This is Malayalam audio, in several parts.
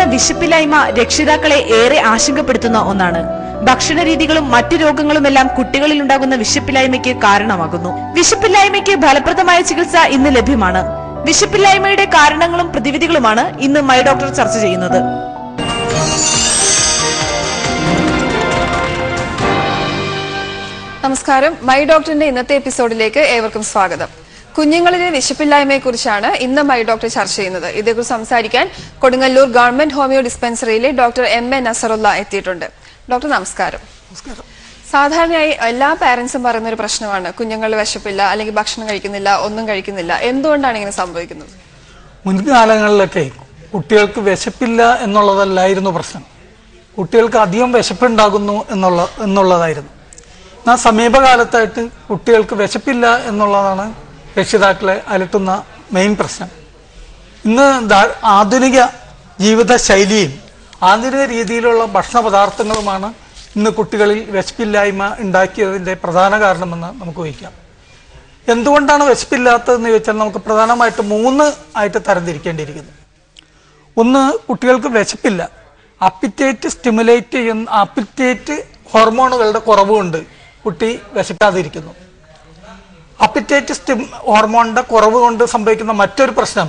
കുട്ടികളിലുണ്ടാകുന്ന വിശപ്പില്ലായ്മ രക്ഷിതാക്കളെ ഏറെ ആശങ്കപ്പെടുത്തുന്ന ഒന്നാണ്. ഭക്ഷണരീതികളും മറ്റു രോഗങ്ങളുമെല്ലാം കുട്ടികളിൽ ഉണ്ടാകുന്ന വിശപ്പില്ലായ്മയ്ക്ക് കാരണമാകുന്നു. വിശപ്പില്ലായ്മയ്ക്ക് ഫലപ്രദമായ ചികിത്സ ഇന്ന് ലഭ്യമാണ്. വിശപ്പില്ലായ്മയുടെ കാരണങ്ങളും പ്രതിവിധികളുമാണ് ഇന്ന് മൈ ഡോക്ടർ ചർച്ച ചെയ്യുന്നത്. നമസ്കാരം. മൈ ഡോക്ടറിന്റെ ഇന്നത്തെ എപ്പിസോഡിലേക്ക് ഏവർക്കും സ്വാഗതം. കുഞ്ഞുങ്ങളിലെ വിശപ്പില്ലായ്മയെക്കുറിച്ചാണ് ഇന്ന് മൈ ഡോക്ടർ ചർച്ച ചെയ്യുന്നത്. ഇതേക്കുറിച്ച് സംസാരിക്കാൻ കൊടുങ്ങല്ലൂർ ഗവൺമെന്റ് ഹോമിയോ ഡിസ്പെൻസറിയിലെ ഡോക്ടർ M.A. നസറുള്ള എത്തിയിട്ടുണ്ട്. ഡോക്ടർ നമസ്കാരം. സാധാരണയായി എല്ലാ പാരന്റ്സും പറയുന്ന ഒരു പ്രശ്നമാണ് കുഞ്ഞുങ്ങൾ വിശപ്പില്ല, അല്ലെങ്കിൽ ഭക്ഷണം കഴിക്കുന്നില്ല, ഒന്നും കഴിക്കുന്നില്ല. എന്തുകൊണ്ടാണ് ഇങ്ങനെ സംഭവിക്കുന്നത്? മുൻകാലങ്ങളിലൊക്കെ കുട്ടികൾക്ക് വിശപ്പില്ല എന്നുള്ളതല്ലായിരുന്നു പ്രശ്നം, കുട്ടികൾക്ക് അധികം വിശപ്പുണ്ടാകുന്നു എന്നുള്ളതായിരുന്നു. എന്നാൽ സമീപകാലത്തായിട്ട് കുട്ടികൾക്ക് വിശപ്പില്ല എന്നുള്ളതാണ് രക്ഷിതാക്കളെ അലട്ടുന്ന മെയിൻ പ്രശ്നം. ഇന്ന് ആധുനിക ജീവിത ശൈലിയും ആധുനിക രീതിയിലുള്ള ഭക്ഷണ പദാർത്ഥങ്ങളുമാണ് ഇന്ന് കുട്ടികളിൽ വിശപ്പില്ലായ്മ ഉണ്ടാക്കിയതിൻ്റെ പ്രധാന കാരണമെന്ന് നമുക്ക് ഊഹിക്കാം. എന്തുകൊണ്ടാണ് വിശപ്പില്ലാത്തതെന്ന് ചോദിച്ചാൽ നമുക്ക് പ്രധാനമായിട്ട് 3 ആയിട്ട് തരംതിരിക്കേണ്ടിയിരിക്കുന്നു. ഒന്ന്, കുട്ടികൾക്ക് വിശപ്പില്ല, അപ്പിറ്റേറ്റ് സ്റ്റിമുലേറ്റ് ചെയ്യുന്ന അപ്പിറ്റേറ്റ് ഹോർമോണുകളുടെ കുറവുകൊണ്ട് കുട്ടി വിശക്കാതിരിക്കുന്നു. അപ്പിറ്റേറ്റ് ഹോർമോണിന്റെ കുറവ് കൊണ്ട് സംഭവിക്കുന്ന മറ്റൊരു പ്രശ്നം,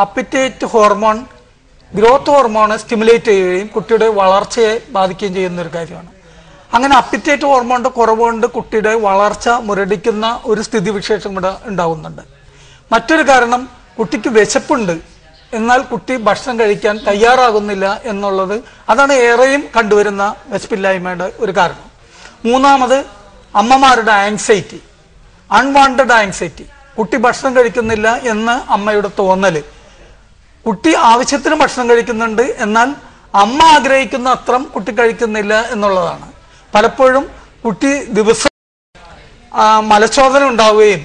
അപ്പിറ്റേറ്റ് ഹോർമോൺ ഗ്രോത്ത് ഹോർമോണെ സ്റ്റിമുലേറ്റ് ചെയ്യുകയും കുട്ടിയുടെ വളർച്ചയെ ബാധിക്കുകയും ചെയ്യുന്ന ഒരു കാര്യമാണ്. അങ്ങനെ അപ്പിറ്റേറ്റ് ഹോർമോണിന്റെ കുറവ് കൊണ്ട് കുട്ടിയുടെ വളർച്ച മുരടിക്കുന്ന ഒരു സ്ഥിതിവിശേഷം ഇവിടെ ഉണ്ടാകുന്നുണ്ട്. മറ്റൊരു കാരണം, കുട്ടിക്ക് വിശപ്പുണ്ട്, എന്നാൽ കുട്ടി ഭക്ഷണം കഴിക്കാൻ തയ്യാറാകുന്നില്ല എന്നുള്ളത്, അതാണ് ഏറെയും കണ്ടുവരുന്ന വിശപ്പില്ലായ്മയുടെ ഒരു കാരണം. മൂന്നാമത്, അമ്മമാരുടെ ആങ്സൈറ്റി, അൺവാണ്ടഡ് ആങ്സൈറ്റി. കുട്ടി ഭക്ഷണം കഴിക്കുന്നില്ല എന്ന് അമ്മയുടെ തോന്നല്. കുട്ടി ആവശ്യത്തിന് ഭക്ഷണം കഴിക്കുന്നുണ്ട്, എന്നാൽ അമ്മ ആഗ്രഹിക്കുന്ന അത്രം കുട്ടി കഴിക്കുന്നില്ല എന്നുള്ളതാണ്. പലപ്പോഴും കുട്ടി ദിവസം മലശോധന ഉണ്ടാവുകയും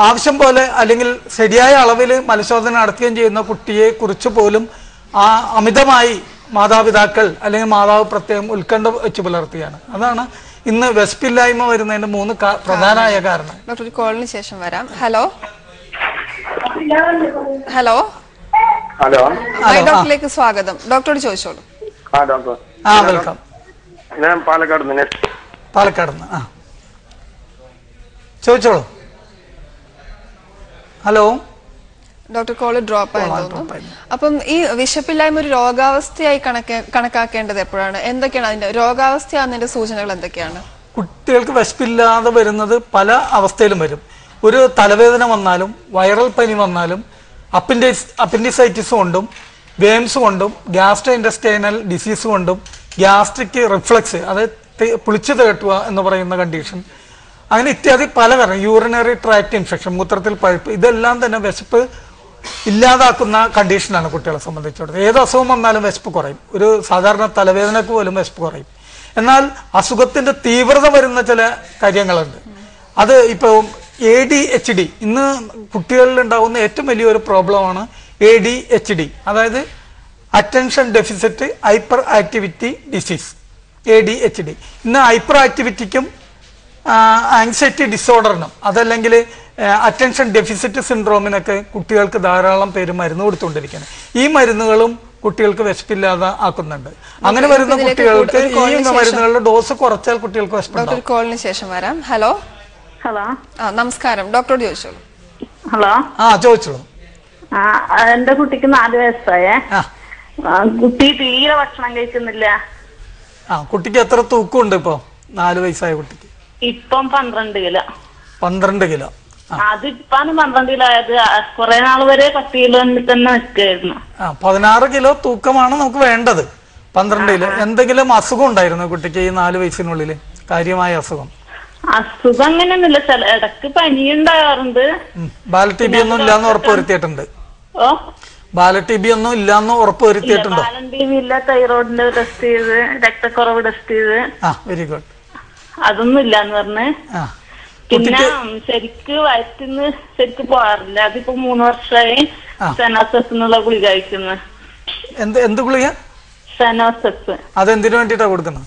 ആവശ്യം പോലെ അല്ലെങ്കിൽ ശരിയായ അളവിൽ മലശോധന നടത്തുകയും ചെയ്യുന്ന കുട്ടിയെ കുറിച്ച് പോലും അമിതമായി മാതാപിതാക്കൾ അല്ലെങ്കിൽ മാതാവ് പ്രത്യേകം ഉത്കണ്ഠ വെച്ച് പുലർത്തുകയാണ്. അതാണ് ഇന്ന് വിശപ്പില്ലായ്മ വരുന്നതിന്റെ 3 പ്രധാനമായ കാരണം. ഡോക്ടർ, കോളിന് ശേഷം വരാം. ഹലോ ഹലോ ഹലോ മൈ ഡോക്ടറിലേക്ക് സ്വാഗതം. ഡോക്ടറോട് ചോദിച്ചോളൂ. ഡോക്ടർ. വെൽക്കം. ഞാൻ പാലക്കാട് നിന്ന് ചോദിച്ചോളൂ. ഹലോ ഡോക്ടർ, കോള് ഡ്രോപ്പ് ആയി തോന്നുന്നു. അപ്പം ഈ വിശപ്പില്ലായ്മ ഒരു രോഗാവസ്ഥയായി കണക്കാക്കേണ്ടത് എപ്പോഴാണ്? എന്തൊക്കെയാണ് അതിന്റെ രോഗാവസ്ഥയാകുന്നതിന്റെ സൂചനകൾ എന്തൊക്കെയാണ്? കുട്ടികൾക്ക് വിശപ്പില്ലാതെ വരുന്നത് പല അവസ്ഥയിലും വരും. ഒരു തലവേദന വന്നാലും, വൈറൽ പനി വന്നാലും, അപ്പൻഡിസൈറ്റിസ് കൊണ്ടും, വേംസ് കൊണ്ടും, ഗ്യാസ്ട്രോ ഇൻറ്റസ്റ്റൈനൽ ഡിസീസ് കൊണ്ടും, ഗ്യാസ്ട്രിക് റിഫ്ലക്സ്, അത് പുളിച്ചു തേട്ടുക എന്ന് പറയുന്ന കണ്ടീഷൻ, അങ്ങനെ ഇത്യാദി പല കാരണം, യൂറിനറി ട്രാക്ട് ഇൻഫെക്ഷൻ, മൂത്രത്തിൽ പഴുപ്പ്, ഇതെല്ലാം തന്നെ വിശപ്പ് ഇല്ലാതാക്കുന്ന കണ്ടീഷനാണ് കുട്ടികളെ സംബന്ധിച്ചിടത്തോളം. ഏത് അസുഖം വന്നാലും വിശപ്പ് കുറയും. ഒരു സാധാരണ തലവേദനക്ക് പോലും വിശപ്പ് കുറയും. എന്നാൽ അസുഖത്തിന്റെ തീവ്രത വരുന്ന ചില കാര്യങ്ങളുണ്ട്. അത് ഇപ്പോൾ ADHD, ഇന്ന് കുട്ടികളിൽ ഉണ്ടാകുന്ന ഏറ്റവും വലിയൊരു പ്രോബ്ലമാണ് ADHD, അതായത് attention deficit hyper activity disease, ADHD. ഇന്ന് ഹൈപ്പർ ആക്ടിവിറ്റിക്കും ആങ്സൈറ്റി ഡിസോർഡറിനും, അതല്ലെങ്കിൽ അറ്റൻഷൻ ഡെഫിസിറ്റ് സിൻഡ്രോമിനൊക്കെ കുട്ടികൾക്ക് ധാരാളം പേര് മരുന്ന് കൊടുത്തുകൊണ്ടിരിക്കുകയാണ്. ഈ മരുന്നുകളും കുട്ടികൾക്ക് വിശപ്പില്ലാതെ ആക്കുന്നുണ്ട്. അങ്ങനെ വരുന്ന കുട്ടികൾക്ക് ഈ മരുന്നുകളുടെ ഡോസ് കുറച്ചാൽ കുട്ടികൾക്ക് വിശപ്പുണ്ടാവും. കോളിന് ശേഷം വരാം. ഹലോ ഹലോ നമസ്കാരം. ഡോക്ടറോട് ചോദിച്ചോളൂ. ഹലോ ചോദിച്ചോളൂ. എന്റെ കുട്ടിക്ക് 4 വയസ്സായേ. കുട്ടി തീരെ ഭക്ഷണം കഴിക്കുന്നില്ല. കുട്ടിക്ക് എത്ര തൂക്കമുണ്ട് ഇപ്പൊ? 4 വയസ്സായ കുട്ടിക്ക് ഇപ്പം 12 കിലോ. 12 കിലോ. അതിപ്പാണ് 12 കിലോ ആയത്. കുറെ നാൾ വരെ 10 കിലോ തന്നെ നിൽക്കായിരുന്നു. 16 കിലോ തൂക്കമാണ് നമുക്ക് വേണ്ടത്. 12 കിലോ. എന്തെങ്കിലും അസുഖം ഉണ്ടായിരുന്നു കുട്ടിക്ക് ഈ 4 വയസ്സിനുള്ളില്? കാര്യമായ അസുഖം? അസുഖം അങ്ങനെയൊന്നുമില്ല, ഇടക്ക് പനി ഉണ്ടാകാറുണ്ട്. ബാല-TB ഒന്നും ഇല്ലാന്ന് ഉറപ്പുവരുത്തിയിട്ടുണ്ട്? ബാല-TB ഒന്നും ഇല്ലാന്ന് ഉറപ്പുവരുത്തിയിട്ടുണ്ടോ? ബാല-TB ഇല്ല. തൈറോയിഡിന്റെ ടെസ്റ്റ് ചെയ്ത്, രക്തക്കുറവ് ടെസ്റ്റ് ചെയ്ത്. Very good. അതൊന്നും ഇല്ലാന്ന് പറഞ്ഞ്. പിന്നെ ശരിക്ക് വയറ്റിന്ന് ശരിക്ക് പോകാറില്ല. അതിപ്പോ 3 വർഷമായി സെനോസെസ് എന്നുള്ള ഗുളിക കഴിക്കുന്നു. എന്ത് ഗുളിക? സെനോസെസ്. അതെന്തിനു വേണ്ടിട്ടാ കൊടുക്കുന്നത്?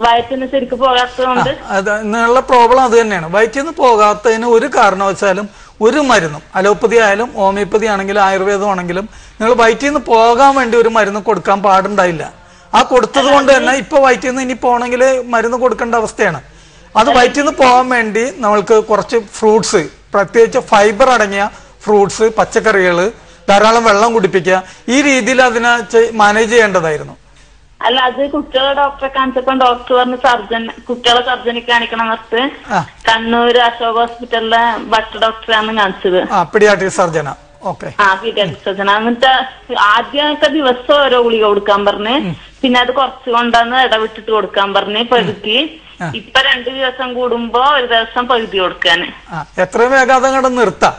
വയറ്റിന് ശരിക്കും പോകാത്തതുകൊണ്ട്. അതിനുള്ള പ്രോബ്ലം അത് തന്നെയാണ്. വയറ്റിൽ നിന്ന് പോകാത്തതിന് ഒരു കാരണവശാലും ഒരു മരുന്നും, അലോപ്പതി ആയാലും ഹോമിയോപ്പതി ആണെങ്കിലും ആയുർവേദം ആണെങ്കിലും നിങ്ങൾ വയറ്റിൽ നിന്ന് പോകാൻ വേണ്ടി ഒരു മരുന്ന് കൊടുക്കാൻ പാടുണ്ടായില്ല. ആ കൊടുത്തത് കൊണ്ട് തന്നെ ഇപ്പൊ വയറ്റിൽ നിന്ന് ഇനി പോകണമെങ്കിൽ മരുന്ന് കൊടുക്കേണ്ട അവസ്ഥയാണ്. അത് വയറ്റിൽ നിന്ന് പോകാൻ വേണ്ടി നമ്മൾക്ക് കുറച്ച് ഫ്രൂട്ട്സ്, പ്രത്യേകിച്ച് ഫൈബർ അടങ്ങിയ ഫ്രൂട്ട്സ്, പച്ചക്കറികൾ, ധാരാളം വെള്ളം കുടിപ്പിക്കുക, ഈ രീതിയിൽ അതിനെ മാനേജ് ചെയ്യേണ്ടതായിരുന്നു. അല്ല, അത് കുട്ടികളെ ഡോക്ടറെ കാണിച്ചപ്പോ ഡോക്ടർ പറഞ്ഞ് കുട്ടികളെ സർജനിക്ക് കാണിക്കണം നിർത്ത്. കണ്ണൂർ അശോക് ഹോസ്പിറ്റലിലെ ഭട്ട് ഡോക്ടറാണ് കാണിച്ചത്. പീഡിയാട്രിക് സർജന. ഓക്കെ. പീഡിയാട്രിക് സർജന. എന്നിട്ട് ആദ്യമൊക്കെ ദിവസം ഓരോ ഗുളിക കൊടുക്കാൻ പറഞ്ഞ്, പിന്നെ അത് കുറച്ച് കൊണ്ടാന്ന് ഇടവിട്ടിട്ട് കൊടുക്കാൻ പറഞ്ഞ് പകുതി. ഇപ്പൊ 2 ദിവസം കൂടുമ്പോ ഒരു ദിവസം പകുതി കൊടുക്കാന്. എത്രയും വേഗം അതങ്ങോട്ട് നിർത്താം.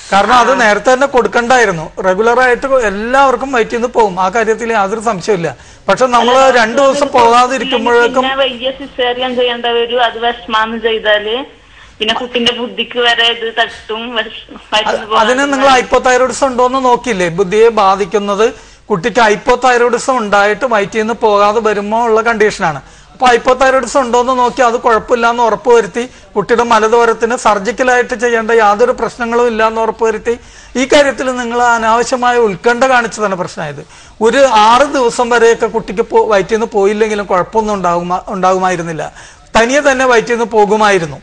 കാരണം അത് നേരത്തെ തന്നെ കൊടുക്കണ്ടായിരുന്നു. റെഗുലർ ആയിട്ട് എല്ലാവർക്കും വയറ്റിൽ നിന്ന് പോകും, ആ കാര്യത്തിൽ യാതൊരു സംശയമില്ല. പക്ഷെ നമ്മൾ 2 ദിവസം പോകാതിരിക്കുമ്പോഴേക്കും വലിയ സിസേറിയൻ ചെയ്യേണ്ട വരും. അത് വിഷമാന്ന് ചെയ്താല് പിന്നെ കുട്ടിന്റെ ബുദ്ധിക്ക് വരെ ഇത് തട്ടും. അതിന് നിങ്ങൾ ഹൈപ്പോതൈറോയിഡിസം ഉണ്ടോന്ന് നോക്കിയില്ലേ? ബുദ്ധിയെ ബാധിക്കുന്നത് കുട്ടിക്ക് ഹൈപ്പോതൈറോയിഡിസം ഉണ്ടായിട്ട് വയറ്റിൽ നിന്ന് പോകാതെ വരുമ്പോ ഉള്ള കണ്ടീഷനാണ്. അപ്പൊ ഹൈപ്പോതൈറോയിഡിസം ഉണ്ടോന്ന് നോക്കി അത് കുഴപ്പമില്ലാന്ന് ഉറപ്പുവരുത്തി, കുട്ടിയുടെ മലദ്വാരത്തിന് സർജിക്കലായിട്ട് ചെയ്യേണ്ട യാതൊരു പ്രശ്നങ്ങളും ഇല്ലാന്ന് ഉറപ്പുവരുത്തി. ഈ കാര്യത്തിൽ നിങ്ങൾ അനാവശ്യമായ ഉത്കണ്ഠ കാണിച്ചതാണ് പ്രശ്നമായത്. ഒരു 6 ദിവസം വരെയൊക്കെ കുട്ടിക്ക് വയറ്റിൽ നിന്ന് പോയില്ലെങ്കിലും കുഴപ്പമൊന്നും ഉണ്ടാകുമായിരുന്നില്ല. തനിയെ തന്നെ വയറ്റിൽ നിന്ന് പോകുമായിരുന്നു.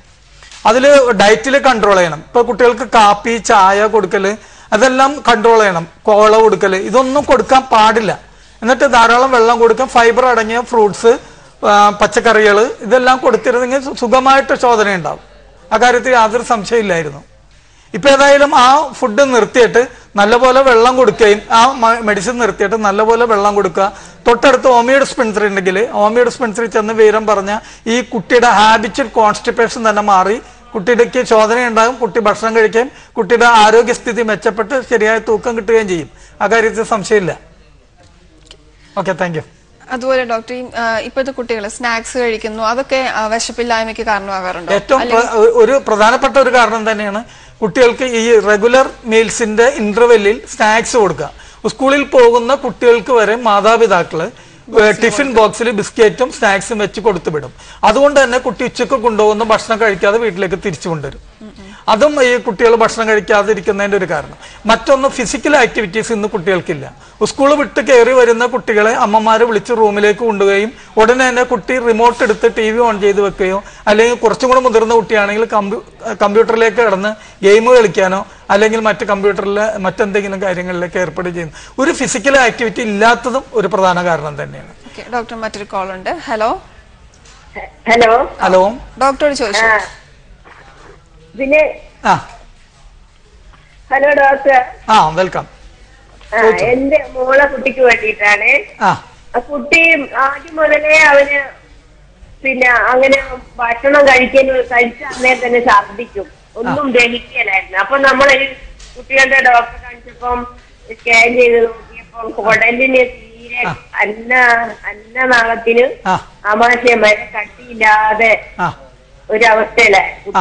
അതിൽ ഡയറ്റിൽ കൺട്രോൾ ചെയ്യണം. ഇപ്പൊ കുട്ടികൾക്ക് കാപ്പി, ചായ കൊടുക്കല് അതെല്ലാം കൺട്രോൾ ചെയ്യണം. കോള കൊടുക്കല് ഇതൊന്നും കൊടുക്കാൻ പാടില്ല. എന്നിട്ട് ധാരാളം വെള്ളം കൊടുക്കാം. ഫൈബർ അടങ്ങിയ ഫ്രൂട്ട്സ്, പച്ചക്കറികൾ ഇതെല്ലാം കൊടുത്തിരുന്നെങ്കിൽ സുഖമായിട്ട് ശോധന ഉണ്ടാവും. ആ കാര്യത്തിൽ യാതൊരു സംശയമില്ലായിരുന്നു. ഇപ്പൊ ഏതായാലും ആ ഫുഡ് നിർത്തിയിട്ട് നല്ലപോലെ വെള്ളം കൊടുക്കുകയും ആ മെഡിസിൻ നിർത്തിയിട്ട് നല്ലപോലെ വെള്ളം കൊടുക്കുക. തൊട്ടടുത്ത് ഹോമിയോ ഡിസ്പെൻസറി ഉണ്ടെങ്കിൽ ഹോമിയോ ഡിസ്പെൻസറി ചെന്ന് വിവരം പറഞ്ഞ ഈ കുട്ടിയുടെ ഹാബിച്വൽ കോൺസ്റ്റിപ്പേഷൻ തന്നെ മാറി കുട്ടിക്ക് ശോധന ഉണ്ടാകും. കുട്ടി ഭക്ഷണം കഴിക്കുകയും കുട്ടിയുടെ ആരോഗ്യസ്ഥിതി മെച്ചപ്പെട്ട് ശരിയായ തൂക്കം കിട്ടുകയും ചെയ്യും. ആ കാര്യത്തിൽ സംശയമില്ല. Okay, thank you. അതുപോലെ ഡോക്ടർ, ഇപ്പോഴത്തെ കുട്ടികൾ സ്നാക്സ് കഴിക്കുന്നു, അതൊക്കെ വിശപ്പില്ലായ്മയ്ക്ക് കാരണമാകാറുണ്ട്. ഏറ്റവും ഒരു പ്രധാനപ്പെട്ട ഒരു കാരണം തന്നെയാണ് കുട്ടികൾക്ക് ഈ റെഗുലർ മീൽസിന്റെ ഇന്റർവെല്ലിൽ സ്നാക്സ് കൊടുക്കുക. സ്കൂളിൽ പോകുന്ന കുട്ടികൾക്ക് വരെ മാതാപിതാക്കള് ടിഫിൻ ബോക്സിൽ ബിസ്ക്കറ്റും സ്നാക്സും വെച്ച് കൊടുത്തു വിടും. അതുകൊണ്ട് തന്നെ കുട്ടി ഉച്ചക്ക് കൊണ്ടുപോകുന്ന ഭക്ഷണം കഴിക്കാതെ വീട്ടിലേക്ക് തിരിച്ചു കൊണ്ടുവരും. അതും ഈ കുട്ടികൾ ഭക്ഷണം കഴിക്കാതിരിക്കുന്നതിന്റെ ഒരു കാരണം. മറ്റൊന്ന്, ഫിസിക്കൽ ആക്ടിവിറ്റീസ് ഇന്ന് കുട്ടികൾക്കില്ല. സ്കൂൾ വിട്ട് കയറി വരുന്ന കുട്ടികളെ അമ്മമാര് വിളിച്ച് റൂമിലേക്ക് കൊണ്ടുപോവുകയും ഉടനെ തന്നെ കുട്ടി റിമോട്ട് എടുത്ത് TV ഓൺ ചെയ്ത് വെക്കുകയോ അല്ലെങ്കിൽ കുറച്ചും കൂടെ മുതിർന്ന കുട്ടിയാണെങ്കിൽ കമ്പ്യൂട്ടറിലേക്ക് കിടന്ന് ഗെയിം കളിക്കാനോ അല്ലെങ്കിൽ മറ്റ് കമ്പ്യൂട്ടറിലെ മറ്റെന്തെങ്കിലും കാര്യങ്ങളിലേക്ക് ഏർപ്പെടുകയും ചെയ്യുന്നു. ഒരു ഫിസിക്കൽ ആക്ടിവിറ്റി ഇല്ലാത്തതും ഒരു പ്രധാന കാരണം തന്നെയാണ്. ഡോക്ടർ, മറ്റൊരു കോൾ ഉണ്ട്. ഹലോ ഹലോ ഹലോ ഡോക്ടറോട് ചോദിച്ചു. പിന്നെ ഹലോ ഡോക്ടർ. വെൽക്കം. എന്റെ മോളെ കുട്ടിക്ക് വേണ്ടിയിട്ടാണ്. കുട്ടി ആദ്യം മുതലേ അവന് പിന്നെ അങ്ങനെ ഭക്ഷണം കഴിച്ച അന്നേ തന്നെ ഛർദിക്കും, ഒന്നും ദഹിക്കലായിരുന്നു. അപ്പൊ നമ്മളൊരു കുട്ടികളുടെ ഡോക്ടറെ കാണിച്ചപ്പം സ്കാൻ ചെയ്ത് നോക്കിയപ്പം കുടലിന് തീരെ അന്നനാളത്തിന് ആമാശയം വരെ കട്ടിയില്ലാതെ ഒരവസ്ഥയിലായിരുന്നു.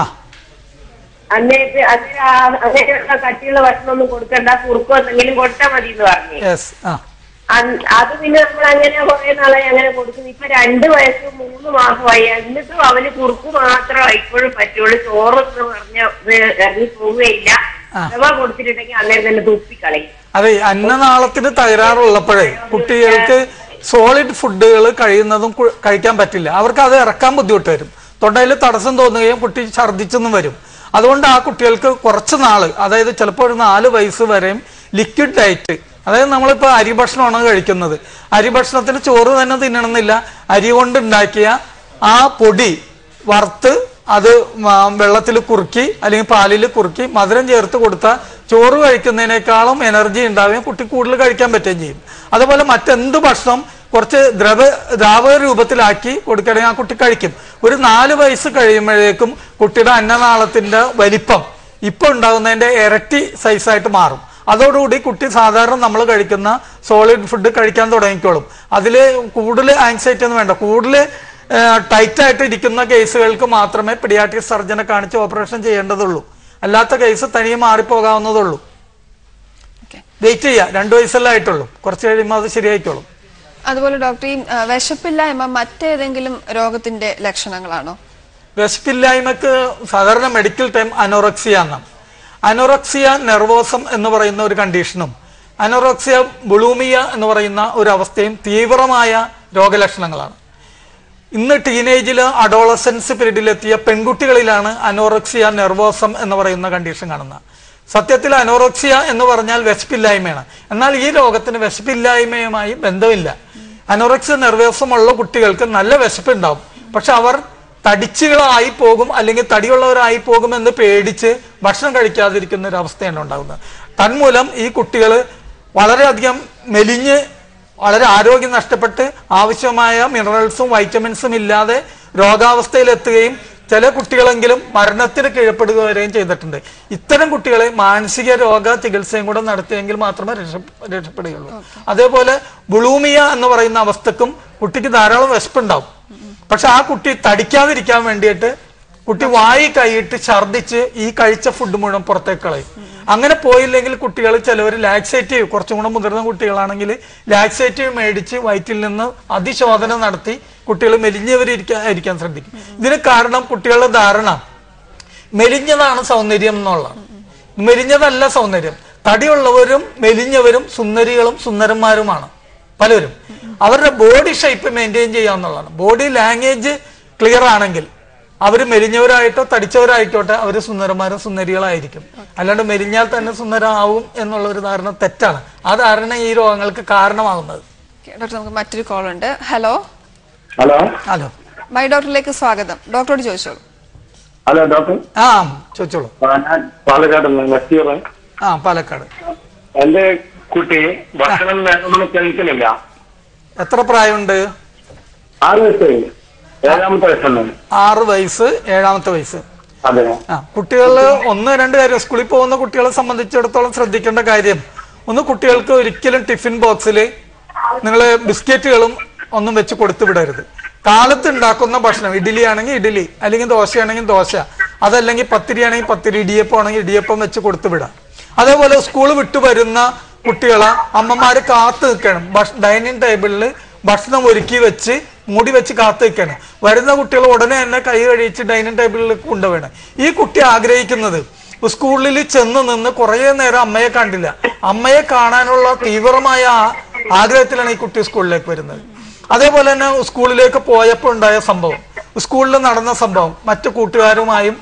അങ്ങനെയുള്ള കട്ടിയുള്ള ഭക്ഷണം ഒന്നും കൊടുക്കണ്ട, കുറുക്കോ എന്തെങ്കിലും കൊടുത്താൽ മതി എന്ന് പറഞ്ഞു. അത് പിന്നെ നമ്മൾ അങ്ങനെ കുറെ നാളായി അങ്ങനെ കൊടുക്കുന്നു. ഇപ്പൊ 2 വയസ്സ് 3 മാസമായി. എന്നിട്ടും അവന് കുറുക്ക് മാത്രം ഇപ്പോഴും പറ്റുള്ളൂ. ചോറ് എന്ന് പറഞ്ഞ ഇറങ്ങി പോവുകയില്ല. അഥവാ കൊടുത്തിട്ടുണ്ടെങ്കിൽ അന്നേരം തന്നെ തുപ്പിക്കളയും. അതെ, അന്നനാളത്തിന് തകരാറുള്ളപ്പോഴേ കുട്ടികൾക്ക് സോളിഡ് ഫുഡുകൾ കഴിയുന്നതും കഴിക്കാൻ പറ്റില്ല. അവർക്ക് അത് ഇറക്കാൻ ബുദ്ധിമുട്ട് വരും. തൊണ്ടയിൽ തടസ്സം തോന്നുകയും കുട്ടി ഛർദ്ദിച്ചെന്നും വരും. അതുകൊണ്ട് ആ കുട്ടികൾക്ക് കുറച്ച് നാള്, അതായത് ചിലപ്പോൾ ഒരു 4 വയസ്സ് വരെയും ലിക്വിഡ് ഡയറ്റ്, അതായത് നമ്മളിപ്പോൾ അരി ഭക്ഷണമാണ് കഴിക്കുന്നത്. അരി ഭക്ഷണത്തിന് ചോറ് തന്നെ തിന്നണമെന്നില്ല. അരി കൊണ്ട് ഉണ്ടാക്കിയ ആ പൊടി വറുത്ത് അത് വെള്ളത്തിൽ കുറുക്കി അല്ലെങ്കിൽ പാലിൽ കുറുക്കി മധുരം ചേർത്ത് കൊടുത്താൽ ചോറ് കഴിക്കുന്നതിനേക്കാളും എനർജി ഉണ്ടാവുകയും കുട്ടി കൂടുതൽ കഴിക്കാൻ പറ്റുകയും ചെയ്യും. അതുപോലെ മറ്റെന്ത് ഭക്ഷണം കുറച്ച് ദ്രാവക രൂപത്തിലാക്കി കൊടുക്കണമെങ്കിൽ ആ കുട്ടി കഴിക്കും. ഒരു 4 വയസ്സ് കഴിയുമ്പോഴേക്കും കുട്ടിയുടെ അന്നനാളത്തിന്റെ വലിപ്പം ഇപ്പൊ ഉണ്ടാകുന്നതിന്റെ ഇരട്ടി സൈസായിട്ട് മാറും. അതോടുകൂടി കുട്ടി സാധാരണ നമ്മൾ കഴിക്കുന്ന സോളിഡ് ഫുഡ് കഴിക്കാൻ തുടങ്ങിക്കോളും. അതിൽ കൂടുതൽ ആങ്സൈറ്റി ഒന്നും വേണ്ട. കൂടുതൽ ടൈറ്റായിട്ട് ഇരിക്കുന്ന കേസുകൾക്ക് മാത്രമേ പീഡിയാട്രിക് സർജനെ കാണിച്ച് ഓപ്പറേഷൻ ചെയ്യേണ്ടതുള്ളൂ. അല്ലാത്ത കേസ് തനിയെ മാറിപ്പോകാവുന്നതുള്ളൂ. വെയിറ്റ് ചെയ്യുക. 2 വയസ്സല്ലേ ആയിട്ടുള്ളൂ. കുറച്ച് കഴിയുമ്പോൾ അത് ശരിയായിക്കോളും. അതുപോലെ ഡോക്ടർ, ഈ വിശപ്പില്ലായ്മ മറ്റേതെങ്കിലും രോഗത്തിന്റെ ലക്ഷണങ്ങളാണോ? വിശപ്പില്ലായ്മക്ക് സാധാരണ മെഡിക്കൽ ടൈം അനോറക്സിയ എന്നാണ്. അനോറക്സിയ നെർവോസം എന്ന് പറയുന്ന ഒരു കണ്ടീഷനും അനോറക്സിയ ബുളൂമിയ എന്ന് പറയുന്ന ഒരു അവസ്ഥയും തീവ്രമായ രോഗലക്ഷണങ്ങളാണ്. ഇന്ന് ടീനേജില് അഡോളസൻസ് പീരീഡിലെത്തിയ പെൺകുട്ടികളിലാണ് അനോറക്സിയ നെർവോസം എന്ന് പറയുന്ന കണ്ടീഷൻ കാണുന്നത്. സത്യത്തിൽ അനോറക്സിയ എന്ന് പറഞ്ഞാൽ വിശപ്പില്ലായ്മയാണ്. എന്നാൽ ഈ രോഗത്തിന് വിശപ്പില്ലായ്മയുമായി ബന്ധമില്ല. അനോറക്സിയ നെർവോസം ഉള്ള കുട്ടികൾക്ക് നല്ല വിശപ്പുണ്ടാവും, പക്ഷെ അവർ തടിച്ചുകളായി പോകും അല്ലെങ്കിൽ തടിയുള്ളവരായി പോകുമെന്ന് പേടിച്ച് ഭക്ഷണം കഴിക്കാതിരിക്കുന്ന ഒരു അവസ്ഥയാണ് ഉണ്ടാകുന്നത്. തന്മൂലം ഈ കുട്ടികൾ വളരെയധികം മെലിഞ്ഞ് വളരെ ആരോഗ്യം നഷ്ടപ്പെട്ട് ആവശ്യമായ മിനറൽസും വൈറ്റമിൻസും ഇല്ലാതെ രോഗാവസ്ഥയിലെത്തുകയും ചില കുട്ടികളെങ്കിലും മരണത്തിന് കീഴ്പ്പെടുക വരെയും ചെയ്തിട്ടുണ്ട്. ഇത്തരം കുട്ടികളെ മാനസിക രോഗ ചികിത്സയും കൂടെ നടത്തിയെങ്കിൽ മാത്രമേ രക്ഷപ്പെടുകയുള്ളൂ. അതേപോലെ ബുളൂമിയ എന്ന് പറയുന്ന അവസ്ഥക്കും കുട്ടിക്ക് ധാരാളം വിശപ്പുണ്ടാവും, പക്ഷെ ആ കുട്ടി തടിക്കാതിരിക്കാൻ വേണ്ടിയിട്ട് കുട്ടി വായി കൈയിട്ട് ഛർദ്ദിച്ച് ഈ കഴിച്ച ഫുഡ് മുഴുവൻ പുറത്തേക്ക് കളയും. അങ്ങനെ പോയില്ലെങ്കിൽ കുട്ടികൾ ചിലവർ ലാക്സേറ്റീവ്, കുറച്ചും കൂടെ മുതിർന്ന കുട്ടികളാണെങ്കിൽ ലാക്സേറ്റീവ് മേടിച്ച് വയറ്റിൽ നിന്ന് അതിശോധന നടത്തി കുട്ടികൾ മെലിഞ്ഞവരിക്കാൻ ശ്രദ്ധിക്കും. ഇതിന് കാരണം കുട്ടികളുടെ ധാരണ മെലിഞ്ഞതാണ് സൗന്ദര്യം എന്നുള്ളതാണ്. മെലിഞ്ഞതല്ല സൗന്ദര്യം. തടിയുള്ളവരും മെലിഞ്ഞവരും സുന്ദരികളും സുന്ദരന്മാരുമാണ് പലരും. അവരുടെ ബോഡി ഷേപ്പ് മെയിൻറ്റെയിൻ ചെയ്യാവുന്നതാണ്. ബോഡി ലാംഗ്വേജ് ക്ലിയർ ആണെങ്കിൽ അവർ മെലിഞ്ഞവരായിട്ടോ തടിച്ചവരായിക്കോട്ടെ അവർ സുന്ദരന്മാരും സുന്ദരികളായിരിക്കും. അല്ലാണ്ട് മെലിഞ്ഞാൽ തന്നെ സുന്ദരമാവും എന്നുള്ള ഒരു ധാരണ തെറ്റാണ്. ആ ധാരണ ഈ രോഗങ്ങൾക്ക് കാരണമാകുന്നത്. ഡോക്ടർ, നമുക്ക് മറ്റൊരു കോൾ ഉണ്ട്. ഹലോ ഹലോ ഹലോ മൈ ഡോക്ടറിലേക്ക് സ്വാഗതം. ഡോക്ടറോട് ചോദിച്ചോളൂ. Hello doctor. ചോദിച്ചോളൂ. ഞാൻ പാലക്കാട് നസീർ. പാലക്കാട്. എന്റെ കുട്ടി ഭക്ഷണം കഴിക്കുന്നില്ല. എത്ര പ്രായമുണ്ട്? 6 വയസ്സായി. 7ാമത്തെ വയസ്സാണ്. 6 വയസ്സ് 7ാമത്തെ വയസ്സ്. അതെ. കുട്ടികള് 1-2 കാര്യം സ്കൂളിൽ പോകുന്ന കുട്ടികളെ സംബന്ധിച്ചിടത്തോളം ശ്രദ്ധിക്കേണ്ട കാര്യം, ഒന്ന് കുട്ടികൾക്ക് ഒരിക്കലും ടിഫിൻ ബോക്സിൽ നിങ്ങൾ ബിസ്ക്കറ്റുകളും ഒന്നും വെച്ച് കൊടുത്തു വിടരുത്. കാലത്ത് ഉണ്ടാക്കുന്ന ഭക്ഷണം, ഇഡ്ഡലി ആണെങ്കിൽ ഇഡ്ഡലി, അല്ലെങ്കിൽ ദോശയാണെങ്കിൽ ദോശ, അതല്ലെങ്കിൽ പത്തിരി ആണെങ്കിൽ പത്തിരി, ഇടിയപ്പം ആണെങ്കിൽ ഇടിയപ്പം വെച്ച് കൊടുത്തു വിടാം. അതേപോലെ സ്കൂൾ വിട്ടു വരുന്ന കുട്ടികളെ അമ്മമാര് കാത്തു നിൽക്കണം. ഡൈനിങ് ടേബിളിൽ ഭക്ഷണം ഒരുക്കി വെച്ച് മൂടി വെച്ച് കാത്തു നിൽക്കണം. വരുന്ന കുട്ടികൾ ഉടനെ തന്നെ കൈ കഴിച്ച് ഡൈനിങ് ടേബിളിലേക്ക് കൊണ്ടുപോകണം. ഈ കുട്ടി ആഗ്രഹിക്കുന്നത് സ്കൂളിൽ ചെന്ന് നിന്ന് കുറേ നേരം അമ്മയെ കണ്ടില്ല, അമ്മയെ കാണാനുള്ള തീവ്രമായ ആഗ്രഹത്തിലാണ് ഈ കുട്ടി സ്കൂളിലേക്ക് വരുന്നത്. അതേപോലെ തന്നെ സ്കൂളിലേക്ക് പോയപ്പോൾ ഉണ്ടായ സംഭവം, സ്കൂളിൽ നടന്ന സംഭവം, മറ്റു കൂട്ടുകാരുമായും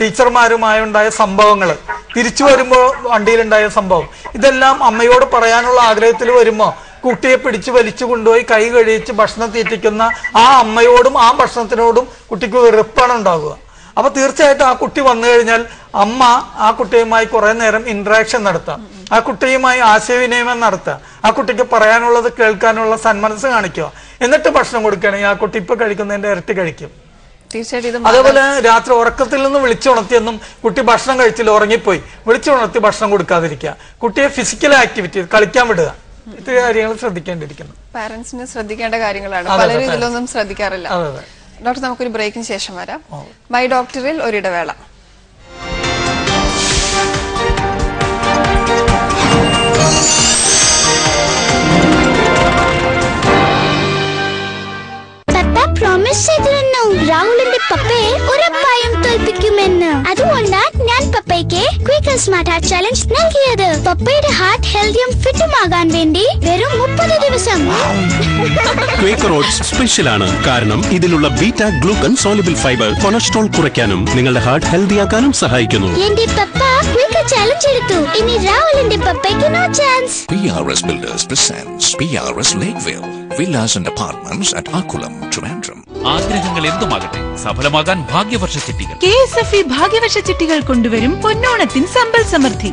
ടീച്ചർമാരുമായും ഉണ്ടായ സംഭവങ്ങൾ, തിരിച്ചു വരുമ്പോൾ വണ്ടിയിലുണ്ടായ സംഭവം, ഇതെല്ലാം അമ്മയോട് പറയാനുള്ള ആഗ്രഹത്തിൽ വരുമ്പോൾ കുട്ടിയെ പിടിച്ചു വലിച്ചു കൊണ്ടുപോയി കൈ കഴിച്ച് ഭക്ഷണം തീറ്റിക്കുന്ന ആ അമ്മയോടും ആ ഭക്ഷണത്തിനോടും കുട്ടിക്ക് വെറുപ്പാണ് ഉണ്ടാകുക. അപ്പൊ തീർച്ചയായിട്ടും ആ കുട്ടി വന്നു കഴിഞ്ഞാൽ അമ്മ ആ കുട്ടിയുമായി കുറെ നേരം ഇന്ററാക്ഷൻ നടത്താം, ആ കുട്ടിയുമായി ആശയവിനിമയം നടത്തുക, ആ കുട്ടിക്ക് പറയാനുള്ളത് കേൾക്കാനുള്ള സന്മനസ് കാണിക്കുക, എന്നിട്ട് ഭക്ഷണം കൊടുക്കുകയാണെങ്കിൽ ആ കുട്ടി ഇപ്പൊ കഴിക്കുന്നതിന്റെ ഇരട്ടി കഴിക്കും. തീർച്ചയായിട്ടും. അതേപോലെ രാത്രി ഉറക്കത്തിൽ നിന്ന് വിളിച്ചുണർത്തിയെന്നും കുട്ടി ഭക്ഷണം കഴിച്ചില്ല ഉറങ്ങിപ്പോയി, വിളിച്ചുണർത്തി ഭക്ഷണം കൊടുക്കാതിരിക്കുക, കുട്ടിയെ ഫിസിക്കൽ ആക്ടിവിറ്റി കളിക്കാൻ വിടുക. ഇത്രയും കാര്യങ്ങൾ ശ്രദ്ധിക്കേണ്ടിയിരിക്കുന്നു. പാരന്റ്സിന് ശ്രദ്ധിക്കേണ്ട കാര്യങ്ങളാണ്, പലരും ഇതിലൊന്നും ശ്രദ്ധിക്കാറില്ല. ഡോക്ടർ, നമുക്കൊരു ബ്രേക്കിന് ശേഷം വരാം. മൈ ഡോക്ടറിൽ ഒരിടവേള. പ്രോമിസ് ചെയ്തിരുന്നു രാഹുലിന്റെ പപ്പയെ ഉറപ്പായും തോൽപ്പിക്കുമെന്ന്. അതുകൊണ്ടാണ് ഞാൻ പപ്പയ്ക്ക് ക്വിക്ക് സ്മാർട്ട് ഹാർട്ട് ചലഞ്ച് നൽകിയത്. പപ്പയുടെ ഹാർട്ട് ഹെൽത്തിയും ഫിറ്റുമാകാൻ വേണ്ടി വെറും 30 ദിവസം. ക്വേക്കർ ഓട്സ് സ്പെഷ്യൽ ആണ്, കാരണം ഇതിലുള്ള beta glucan soluble fibre cholesterol കുറയ്ക്കാനും നിങ്ങളുടെ ഹാർട്ട് ഹെൽത്തിയാക്കാനും സഹായിക്കുന്നു. എന്റെ പപ്പ ക്വിക്ക് ചലഞ്ച് എടുത്തു, ഇനി രാഹുലിന്റെ പപ്പയ്ക്ക് no chance. PRS Builders presents PRS Lakeville Villas and Apartments at Akulam, Trivandrum. ആഗ്രഹങ്ങൾ എന്തുമാകട്ടെ, സഫലമാകാൻ ഭാഗ്യവർഷ ചിട്ടികൾ. KSFE ഭാഗ്യവർഷ ചിട്ടികൾ കൊണ്ടുവരും പൊന്നോണത്തിൻ സമ്പൽ സമൃദ്ധി.